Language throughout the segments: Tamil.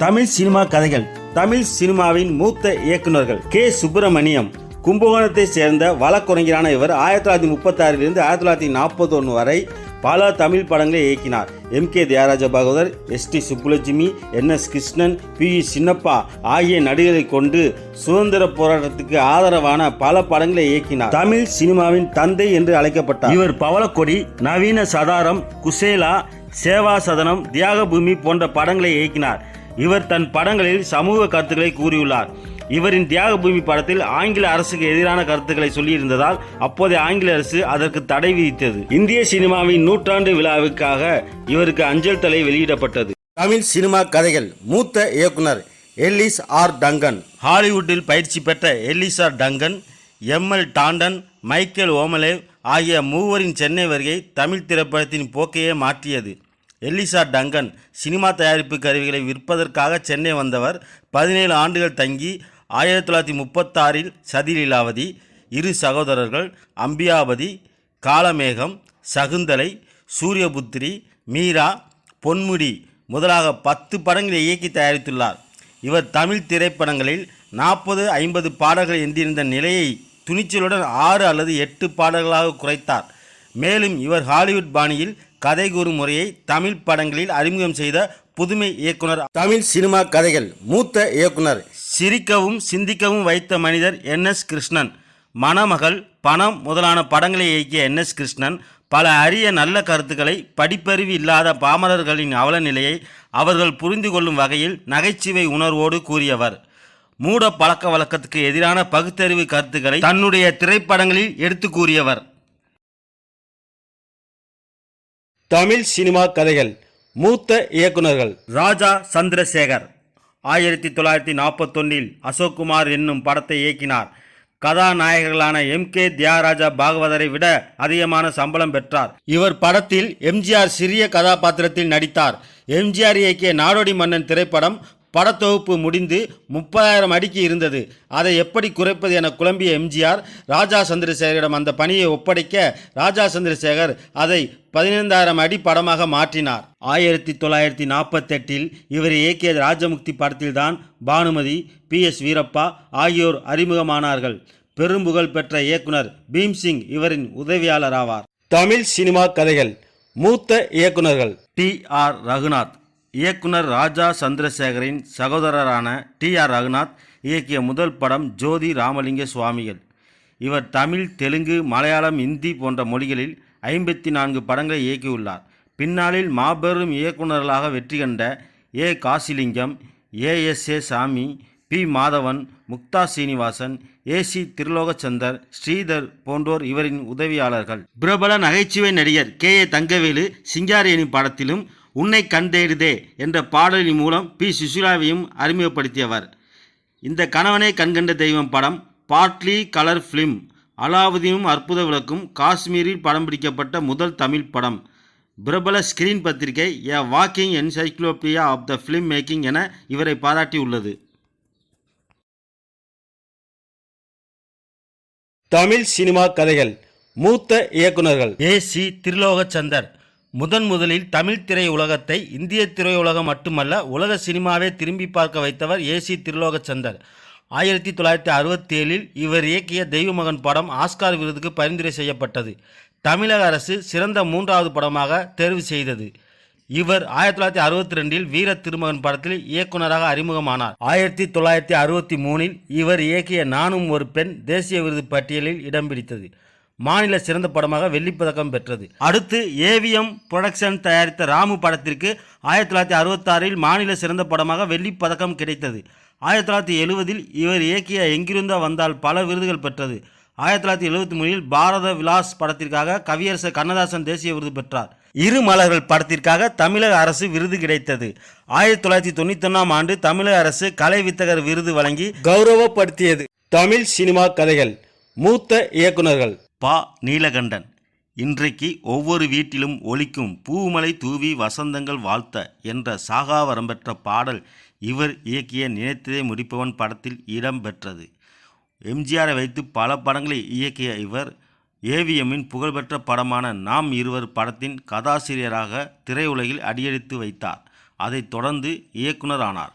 தமிழ் சினிமா கதைகள். தமிழ் சினிமாவின் மூத்த இயக்குநர்கள் கே. சுப்பிரமணியம். கும்பகோணத்தை சேர்ந்த வழக்குரைஞரான இவர் 1936 1941 வரை பல தமிழ் படங்களை இயக்கினார். M.K. Thyagaraja Bhagavathar, S.T. Subbulakshmi, N.S. Krishnan, P.E. Chinappa ஆகிய நடிகரை கொண்டு சுதந்திர போராட்டத்துக்கு ஆதரவான பல படங்களை இயக்கினார். தமிழ் சினிமாவின் தந்தை என்று அழைக்கப்பட்டார். இவர் பவளக்கொடி, நவீன சதாரம், குசேலா, சேவா சதனம், தியாகபூமி போன்ற படங்களை இயக்கினார். இவர் தன் படங்களில் சமூக கருத்துக்களை கூறியுள்ளார். இவரின் தியாகபூமி படத்தில் ஆங்கில அரசுக்கு எதிரான கருத்துக்களை சொல்லியிருந்ததால் அப்போதைய ஆங்கில அரசு அதற்கு தடை விதித்தது. இந்திய சினிமாவின் 100ஆண்டு விழாவுக்காக இவருக்கு அஞ்சல் தலை வெளியிடப்பட்டது. தமிழ் சினிமா கதைகள். மூத்த இயக்குனர் எல்லிஸ் ஆர் டங்கன். ஹாலிவுட்டில் பயிற்சி பெற்ற Ellis R Dungan, M.L. Tandon, Michael Omalev ஆகிய மூவரின் சென்னை வருகை தமிழ் திரைப்படத்தின் போக்கையே மாற்றியது. எல்லிஸ் ஆர் டங்கன் சினிமா தயாரிப்பு கருவிகளை விற்பதற்காக சென்னை வந்தவர். 17 ஆண்டுகள் தங்கி 1936 சதிலீலாவதி, இரு சகோதரர்கள், அம்பியாபதி, காலமேகம், சகுந்தலை, சூரியபுத்திரி, மீரா, பொன்முடி முதலாக 10 படங்களை இயக்கி தயாரித்துள்ளார். இவர் தமிழ் திரைப்படங்களில் 40-50 பாடல்கள் என்றிருந்த நிலையை துணிச்சலுடன் 6 அல்லது 8 பாடல்களாக குறைத்தார். மேலும் இவர் ஹாலிவுட் பாணியில் கதை கூறும் முறையை தமிழ் படங்களில் அறிமுகம் செய்த புதுமை இயக்குனர். தமிழ் சினிமா கதைகள். மூத்த இயக்குனர் சிரிக்கவும் சிந்திக்கவும் வைத்த மனிதர் N.S. கிருஷ்ணன். மணமகள், பணம் முதலான படங்களை இயக்கிய N.S. கிருஷ்ணன் பல அரிய நல்ல கருத்துக்களை படிப்பறிவு இல்லாத பாமரர்களின் அவல நிலையை அவர்கள் புரிந்து கொள்ளும் வகையில் நகைச்சுவை உணர்வோடு கூறியவர். மூட பழக்க வழக்கத்துக்கு எதிரான பகுத்தறிவு கருத்துக்களை தன்னுடைய திரைப்படங்களில் எடுத்து கூறியவர். தமிழ் சினிமா கதைகள். மூத்த இயக்குநர்கள் ராஜா சந்திரசேகர். 1941 அசோக்குமார் என்னும் படத்தை இயக்கினார். கதாநாயகர்களான M.K. தியாகராஜ பாகவதரை விட அதிகமான சம்பளம் பெற்றார். இவர் படத்தில் MGR சிறிய கதாபாத்திரத்தில் நடித்தார். MGR இயக்கிய நாடோடி மன்னன் திரைப்படம் படத்தொகுப்பு முடிந்து 30,000 அடிக்கு இருந்தது. அதை எப்படி குறைப்பது என குழம்பிய MGR ராஜா சந்திரசேகரிடம் அந்த பணியை ஒப்படைக்க ராஜா சந்திரசேகர் அதை 15,000 அடி படமாக மாற்றினார். 1948 இவர் இயக்கிய ராஜமுக்தி படத்தில்தான் பானுமதி, P.S. வீரப்பா ஆகியோர் அறிமுகமானார்கள். பெரும்புகழ் பெற்ற இயக்குனர் பீம்சிங் இவரின் உதவியாளர் ஆவார். தமிழ் சினிமா கதைகள். மூத்த இயக்குநர்கள் T.R. ரகுநாத். இயக்குனர் ராஜா சந்திரசேகரின் சகோதரரான T.R. ரகுநாத் இயக்கிய முதல் படம் ஜோதி ராமலிங்க சுவாமிகள். இவர் தமிழ், தெலுங்கு, மலையாளம், இந்தி போன்ற மொழிகளில் 54 படங்களை இயக்கியுள்ளார். பின்னாளில் மாபெரும் இயக்குநர்களாக வெற்றி கண்ட A. காசிலிங்கம், A.S.A. சாமி, P. மாதவன், முக்தா சீனிவாசன், A.C. திருலோகச்சந்தர், ஸ்ரீதர் போன்றோர் இவரின் உதவியாளர்கள். பிரபல நகைச்சுவை நடிகர் K.A. தங்கவேலு சிங்காரேணி படத்திலும் உன்னை கண்டேடுதே என்ற பாடலின் மூலம் P. சுஷீலாவையும் அறிமுகப்படுத்தியவர். இந்த கணவனே கண்கண்ட தெய்வம் படம் பார்ட்லி கலர் ஃபிலிம். அலாவுதீனும் அற்புத விளக்கும் காஷ்மீரில் படம் பிடிக்கப்பட்ட முதல் தமிழ் படம். பிரபல ஸ்கிரீன் பத்திரிகை a walking encyclopedia of the film making என இவரை பாராட்டியுள்ளது. தமிழ் சினிமா கதைகள். மூத்த இயக்குநர்கள் A.C. திருலோகச்சந்தர். முதலில் தமிழ் திரையுலகத்தை இந்திய திரையுலகம் மட்டுமல்ல உலக சினிமாவே திரும்பி பார்க்க வைத்தவர் A.C. திருலோகச்சந்தர். 1967 இவர் இயக்கிய தெய்வமகன் படம் ஆஸ்கார் விருதுக்கு பரிந்துரை செய்யப்பட்டது. தமிழக அரசு சிறந்த 3வது படமாக தேர்வு செய்தது. இவர் 1962 வீர திருமகன் படத்தில் இயக்குநராக அறிமுகமானார். 1963 இவர் இயக்கிய நானும் ஒரு பெண் தேசிய விருது பட்டியலில் இடம் பிடித்தது. மாநில சிறந்த படமாக வெள்ளிப்பதக்கம் பெற்றது. அடுத்து AVM புரொடக்ஷன் தயாரித்த ராமு படத்திற்கு 1966 மாநில சிறந்த படமாக வெள்ளிப்பதக்கம் கிடைத்தது. 1970 இவர் இயக்கிய எங்கிருந்தோ வந்தால் பல விருதுகள் பெற்றது. 1973 பாரத விலாஸ் படத்திற்காக கவியரசர் கண்ணதாசன் தேசிய விருது பெற்றார். இரு மலர்கள் படத்திற்காக தமிழக அரசு விருது கிடைத்தது. 1991 ஆண்டு தமிழக அரசு கலை வித்தகர் விருது வழங்கி கௌரவப்படுத்தியது. தமிழ் சினிமா கதைகள். மூத்த இயக்குநர்கள் ப. நீலகண்டன். இன்றைக்கு ஒவ்வொரு வீட்டிலும் ஒலிக்கும் பூமலை தூவி வசந்தங்கள் வாழ்த்த என்ற சாகாவரம் பெற்ற பாடல் இவர் இயக்கிய நினைத்ததை முடிப்பவன் படத்தில் இடம்பெற்றது. MGRஐ வைத்து பல படங்களை இயக்கிய இவர் AVMின் புகழ்பெற்ற படமான நாம் இருவர் படத்தின் கதாசிரியராக திரையுலகில் அடியெடுத்து வைத்தார். அதைத் தொடர்ந்து இயக்குனர் ஆனார்.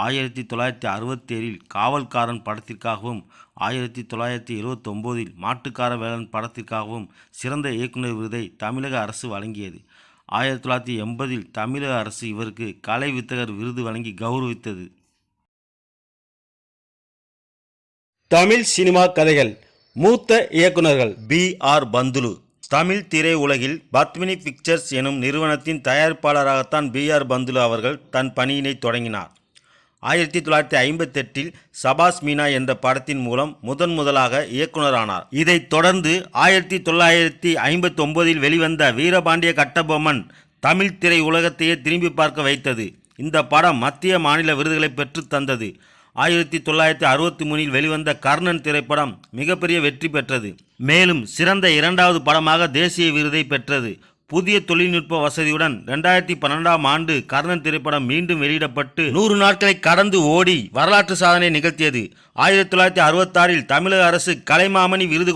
1967இல் காவல்காரன் படத்திற்காகவும் 1979இல் மாட்டுக்கார வேலன் படத்திற்காகவும் சிறந்த இயக்குனர் விருதை தமிழக அரசு வழங்கியது. 1980இல் தமிழக அரசு இவருக்கு கலை வித்தகர் விருது வழங்கி கௌரவித்தது. தமிழ் சினிமா கதைகள். மூத்த இயக்குனர்கள். B.R. பந்துலு. தமிழ் திரை உலகில் பத்மினி பிக்சர்ஸ் எனும் நிறுவனத்தின் தயாரிப்பாளராகத்தான் B.R. பந்துலு அவர்கள் தன் பணியினை தொடங்கினார். 1958இல் சபாஸ் மீனா என்ற படத்தின் மூலம் முதலாக இயக்குனரானார். இதைத் தொடர்ந்து 1959இல் வெளிவந்த வீரபாண்டிய கட்டபொம்மன் தமிழ் திரை உலகத்தையே திரும்பி பார்க்க வைத்தது. இந்த படம் மத்திய மாநில விருதுகளை பெற்று தந்தது. 1963இல் வெளிவந்த கர்ணன் திரைப்படம் மிகப்பெரிய வெற்றி பெற்றது. மேலும் சிறந்த இரண்டாவது படமாக தேசிய விருதை பெற்றது. புதிய தொழில்நுட்ப வசதியுடன் 2012ஆம் ஆண்டு கர்ணன் திரைப்படம் மீண்டும் வெளியிடப்பட்டு 100 நாட்களை கடந்து ஓடி வரலாற்று சாதனை நிகழ்த்தியது. 1966இல் தமிழக அரசு கலைமாமணி விருது